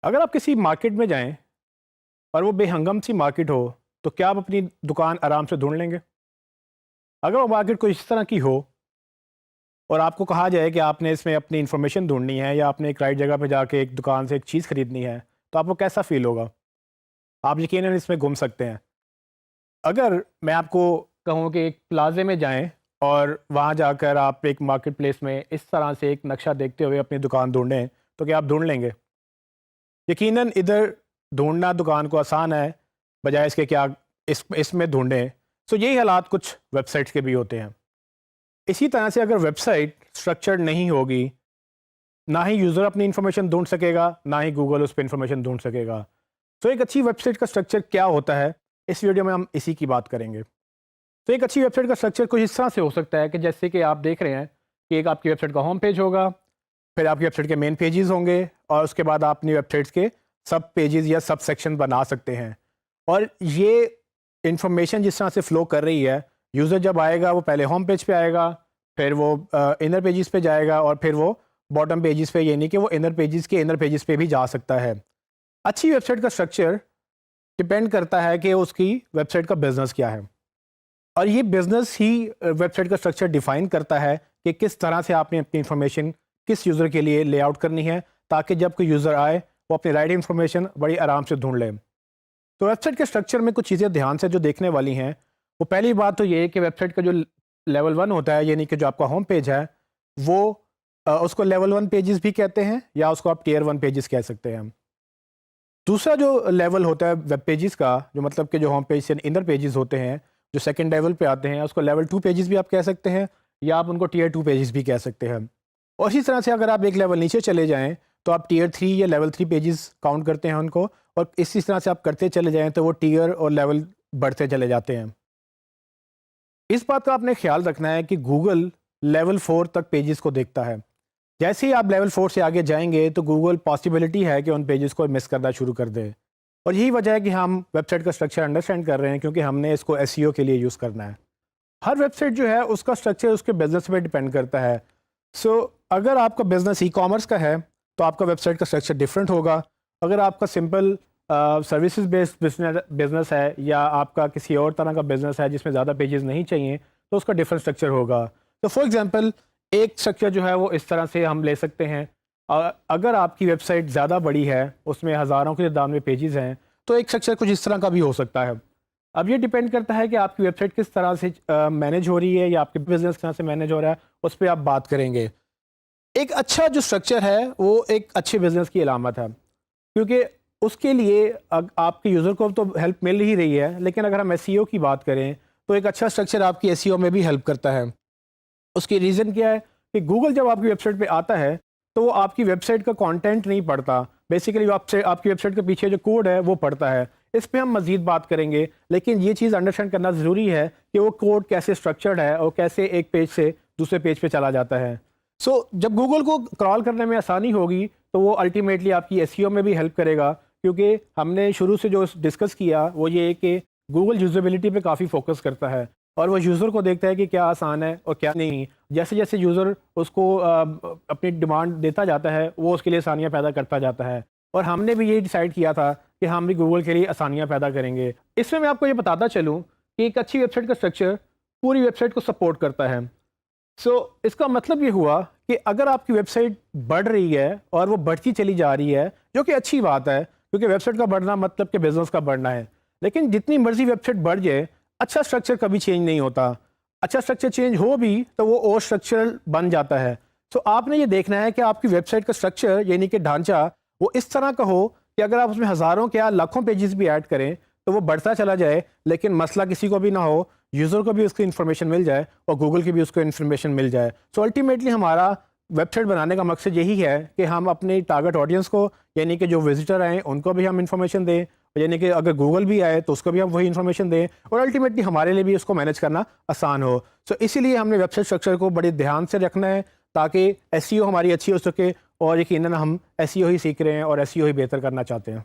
اگر آپ کسی مارکیٹ میں جائیں اور وہ بے ہنگم سی مارکیٹ ہو تو کیا آپ اپنی دکان آرام سے ڈھونڈ لیں گے؟ اگر وہ مارکیٹ کوئی اس طرح کی ہو اور آپ کو کہا جائے کہ آپ نے اس میں اپنی انفارمیشن ڈھونڈنی ہے یا آپ نے ایک رائٹ جگہ پہ جا کے ایک دکان سے ایک چیز خریدنی ہے تو آپ کو کیسا فیل ہوگا؟ آپ یقیناً اس میں گم سکتے ہیں۔ اگر میں آپ کو کہوں کہ ایک پلازے میں جائیں اور وہاں جا کر آپ ایک مارکیٹ پلیس میں اس طرح سے ایک نقشہ دیکھتے ہوئے اپنی دکان ڈھونڈیں تو کیا آپ ڈھونڈ لیں گے؟ یقیناً ادھر ڈھونڈنا دکان کو آسان ہے بجائے اس کے کیا اس میں ڈھونڈیں۔ سو یہی حالات کچھ ویب سائٹس کے بھی ہوتے ہیں۔ اسی طرح سے اگر ویب سائٹ اسٹرکچرڈ نہیں ہوگی، نہ ہی یوزر اپنی انفارمیشن ڈھونڈ سکے گا، نہ ہی گوگل اس پہ انفارمیشن ڈھونڈ سکے گا۔ تو ایک اچھی ویب سائٹ کا اسٹرکچر کیا ہوتا ہے، اس ویڈیو میں ہم اسی کی بات کریں گے۔ تو ایک اچھی ویب سائٹ کا اسٹرکچر کچھ اس طرح سے ہو سکتا ہے کہ جیسے کہ آپ دیکھ رہے ہیں کہ ایک آپ کی ویب سائٹ کا ہوم پیج ہوگا، پھر آپ کی ویب سائٹ کے مین پیجز ہوں گے، اور اس کے بعد آپ اپنی ویب سائٹس کے سب پیجز یا سب سیکشن بنا سکتے ہیں۔ اور یہ انفارمیشن جس طرح سے فلو کر رہی ہے، یوزر جب آئے گا وہ پہلے ہوم پیج پہ آئے گا، پھر وہ انر پیجز پہ جائے گا، اور پھر وہ باٹم پیجز پہ، یعنی کہ وہ انر پیجز کے انر پیجز پہ بھی جا سکتا ہے۔ اچھی ویب سائٹ کا اسٹرکچر ڈپینڈ کرتا ہے کہ اس کی ویب سائٹ کا بزنس کیا ہے، اور یہ بزنس ہی ویب سائٹ کا اسٹرکچر ڈیفائن کرتا ہے کہ کس طرح سے آپ نے اپنی انفارمیشن کس یوزر کے لیے لے آؤٹ کرنی ہے، تاکہ جب کوئی یوزر آئے وہ اپنی رائٹ انفارمیشن بڑی آرام سے ڈھونڈ لے۔ تو ویب سائٹ کے اسٹرکچر میں کچھ چیزیں دھیان سے جو دیکھنے والی ہیں، وہ پہلی بات تو یہ ہے کہ ویب سائٹ کا جو لیول 1 ہوتا ہے، یعنی کہ جو آپ کا ہوم پیج ہے، وہ اس کو لیول 1 پیجز بھی کہتے ہیں، یا اس کو آپ ٹیئر 1 پیجز کہہ سکتے ہیں۔ دوسرا جو لیول ہوتا ہے ویب پیجز کا، جو مطلب کہ جو ہوم پیج سے انر پیجز ہوتے ہیں جو سیکنڈ لیول پہ آتے ہیں، اس کو لیول 2 پیجز بھی آپ کہہ سکتے ہیں، یا آپ ان کو ٹیئر 2 پیجز بھی کہہ سکتے ہیں۔ اور اسی طرح سے اگر آپ ایک لیول نیچے چلے جائیں تو آپ ٹیئر 3 یا لیول 3 پیجز کاؤنٹ کرتے ہیں ان کو، اور اسی طرح سے آپ کرتے چلے جائیں تو وہ ٹیئر اور لیول بڑھتے چلے جاتے ہیں۔ اس بات کا آپ نے خیال رکھنا ہے کہ گوگل لیول 4 تک پیجز کو دیکھتا ہے۔ جیسے ہی آپ لیول 4 سے آگے جائیں گے تو گوگل پاسبلٹی ہے کہ ان پیجز کو مس کرنا شروع کر دے، اور یہی وجہ ہے کہ ہم ویب سائٹ کا اسٹرکچر انڈرسٹینڈ کر رہے ہیں، کیونکہ ہم نے اس کو ایس ای او کے لیے یوز کرنا ہے۔ ہر ویب سائٹ جو ہے اس کا اسٹرکچر اس کے بزنس پہ ڈپینڈ کرتا ہے۔ سو اگر آپ کا بزنس ای کامرس کا ہے تو آپ کا ویب سائٹ کا اسٹرکچر ڈفرینٹ ہوگا۔ اگر آپ کا سمپل سروسز بیسڈ بزنس ہے، یا آپ کا کسی اور طرح کا بزنس ہے جس میں زیادہ پیجز نہیں چاہیے، تو اس کا ڈفرینٹ اسٹرکچر ہوگا۔ تو فار ایگزامپل ایک اسٹرکچر جو ہے وہ اس طرح سے ہم لے سکتے ہیں، اگر آپ کی ویب سائٹ زیادہ بڑی ہے، اس میں ہزاروں کی تعداد میں پیجز ہیں، تو ایک اسٹرکچر کچھ اس طرح کا بھی ہو سکتا ہے۔ اب یہ ڈیپینڈ کرتا ہے کہ آپ کی ویب سائٹ کس طرح سے مینیج ہو رہی ہے، یا آپ کے بزنس کس طرح سے مینیج ہو رہا ہے، اس پہ آپ بات کریں گے۔ ایک اچھا جو اسٹرکچر ہے وہ ایک اچھے بزنس کی علامت ہے، کیونکہ اس کے لیے آپ کے یوزر کو تو ہیلپ مل ہی رہی ہے، لیکن اگر ہم ایس ای او کی بات کریں تو ایک اچھا اسٹرکچر آپ کی ایس ای او میں بھی ہیلپ کرتا ہے۔ اس کی ریزن کیا ہے کہ گوگل جب آپ کی ویب سائٹ پہ آتا ہے تو وہ آپ کی ویب سائٹ کا کانٹینٹ نہیں پڑھتا، بیسیکلی آپ کی ویب سائٹ کے پیچھے جو کوڈ ہے وہ پڑھتا ہے۔ اس پہ ہم مزید بات کریں گے، لیکن یہ چیز انڈرسٹینڈ کرنا ضروری ہے کہ وہ کوڈ کیسے اسٹرکچرڈ ہے اور کیسے ایک پیج سے دوسرے پیج پہ چلا جاتا ہے۔ سو جب گوگل کو کرال کرنے میں آسانی ہوگی تو وہ الٹیمیٹلی آپ کی ایس ای او میں بھی ہیلپ کرے گا، کیونکہ ہم نے شروع سے جو ڈسکس کیا وہ یہ ہے کہ گوگل یوزیبلٹی پہ کافی فوکس کرتا ہے، اور وہ یوزر کو دیکھتا ہے کہ کیا آسان ہے اور کیا نہیں۔ جیسے جیسے یوزر اس کو اپنی ڈیمانڈ دیتا جاتا ہے، وہ اس کے لیے آسانیاں پیدا کرتا جاتا ہے، اور ہم نے بھی یہی ڈیسائیڈ کیا تھا کہ ہم بھی گوگل کے لیے آسانیاں پیدا کریں گے۔ اس میں آپ کو یہ بتاتا چلوں کہ ایک اچھی ویب سائٹ کا اسٹرکچر پوری ویب سائٹ کو سپورٹ کرتا ہے۔ سو اس کا مطلب یہ ہوا کہ اگر آپ کی ویب سائٹ بڑھ رہی ہے اور وہ بڑھتی چلی جا رہی ہے، جو کہ اچھی بات ہے، کیونکہ ویب سائٹ کا بڑھنا مطلب کہ بزنس کا بڑھنا ہے، لیکن جتنی مرضی ویب سائٹ بڑھ جائے، اچھا اسٹرکچر کبھی چینج نہیں ہوتا۔ اچھا اسٹرکچر چینج ہو بھی تو وہ اور اسٹرکچرل بن جاتا ہے۔ سو آپ نے یہ دیکھنا ہے کہ آپ کی ویب سائٹ کا اسٹرکچر، یعنی کہ ڈھانچہ، وہ اس طرح کا ہو کہ اگر آپ اس میں ہزاروں کیا لاکھوں پیجز بھی ایڈ کریں تو وہ بڑھتا چلا جائے، لیکن مسئلہ کسی کو بھی نہ ہو، یوزر کو بھی اس کی انفارمیشن مل جائے اور گوگل کی بھی اس کو انفارمیشن مل جائے۔ سو الٹیمیٹلی ہمارا ویب سائٹ بنانے کا مقصد یہی ہے کہ ہم اپنی ٹارگٹ آڈینس کو، یعنی کہ جو وزٹر آئیں ان کو بھی ہم انفارمیشن دیں، یعنی کہ اگر گوگل بھی آئے تو اس کو بھی ہم وہی انفارمیشن دیں، اور الٹیمیٹلی ہمارے لیے بھی اس کو مینیج کرنا آسان ہو۔ سو اسی لیے ہم نے ویب سائٹ اسٹرکچر کو بڑے دھیان سے رکھنا ہے، تاکہ ایس ای او ہماری اچھی ہو سکے، اور یقیناً ہم ایس ای او ہی سیکھ رہے ہیں اور ایس ای او ہی بہتر کرنا چاہتے ہیں۔